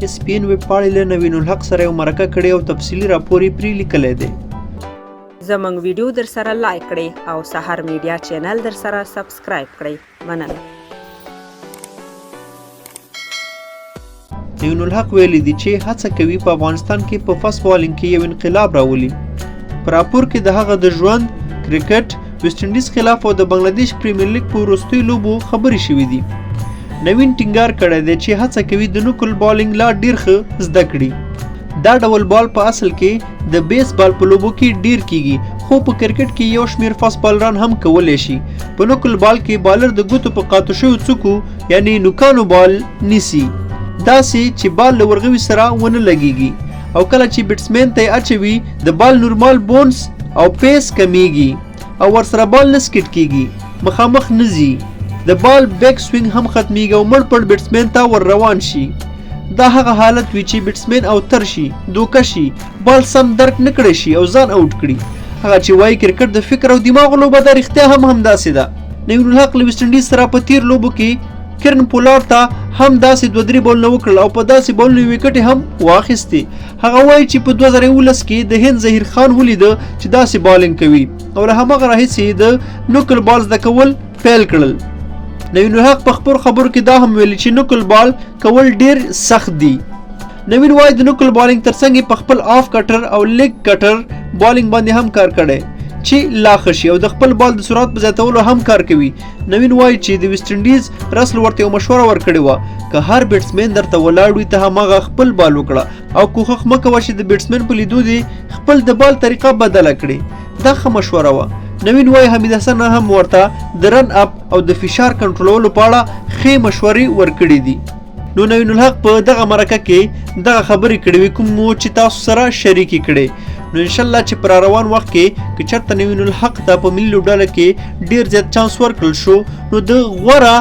SPN ویبپاڼې له نوین الحق سره یو مرکه کړې او تفصیلي راپور یې پرې لیکلی دی. زموږ ویډیو در سره لایک کړئ او سحر میډیا چینل در سره سبسکرایب کړئ. مننه. نوین الحق ویلي دي چې هڅه کوي په افغانستان کې په فاست بالینګ کې یو انقلاب راولي. په راپور کې د هغه د ژوند، کرکټ، ویسټ انډیز خلاف او د بنگلادیش پریمیر لیګ په وروستیو لوبو خبرې شوې دي. نوین ټینګار کړی دی چې هڅه کوي د نوکل بالینګ لا ډیر ښه زده کړي. دا ډول بال په اصل کې د بیس بال په لوبو کې ډیر کیږي، خو په کرکټ کې یو شمیر فاست بالران هم کولی شي. په نوکل بال کې بالر د ګوتو په قاطو شویو څوکو یعنی نوکانو بال نیسي، داسې چې بال له ورغوي سره ونه لګیږي، او کله چې بیټسمین ته یې اچوي د بال نورمال بونس او پیس کمیږي او ورسره بال نه سکیټ کیږي، مخامخ نه ځي. د بال بیک سوینګ هم ختمیږي او مړ پړ بیټسمین ته ور روان شي. دا هغه حالت وي چې بیټسمین اوتر شي، دوکه شي، بال سم درک نه کړی شي او ځان آوټ کړي. هغه چې وایي کرکټ د فکر او دماغ لوبه ده، رښتیا هم همداسې ده. نوین الحق له ویسټ انډیز سره په تیر لوبو کې کرن پولار ته هم داسې 2-3 بولونه وکړل او په داسې بولونو وکټې هم واخیستې. هغه وایي چې په 2019 کې د هند ظهیر خان ولیده چې داسې بالینګ کوي او له هماغه راهیسې د نوکل بال زده کول پیل کړل. نوین الحق په خپلو خبرو کې دا هم ویلي چې نوکل بال کول ډیر سخت دي. نوین وایي د نوکل بالینګ ترڅنګ په خپل آف کټر او لیګ کټر بالینګ باندې هم کار کړی چې لا ښه شي او د خپل بال د سرعت په زیاتولو هم کار کوي. نوین وایي چې د ویسټ انډیز رسل ورته یو مشوره ورکړې وه، که هر بیټسمین درته ولاړ وي ته هماغه خپل بال وکړه او کوښښ مه کوه چې د بیټسمین په لیدو دې خپل د بال طریقه بدله کړې. دا ښه مشوره وه. نوین وایي حمید حسن هم ورته د رن اپ او د فشار کنټرولولو په اړه ښې مشورې ورکړې دي. نو نوین الحق په دغه مرکه کې دغه خبرې کړې وي کوم چې تاسو سره شریکې کړې. نو انشاءالله چې پر روان وخت کې که چېرته نوین الحق ته په ملي لوبډله کې ډیر زیات چانس ورکړل شو نو د غوره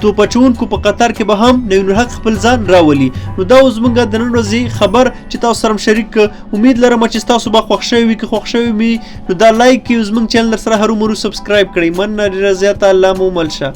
توپ اچوونکو په قطار کې به هم نوین الحق خپل ځان راولي. نو دا اوس زموږ د نن ورځې خبر چې تاسو سره شریک امید لرم چې تاسو به خوښ شوي وي. که خوښ شوي وي نو دا لایک کړئ، زموږ چینل سره هرومرو سبسکرایب کړئ. مننه ډېره زیاته. الله مو مل شه.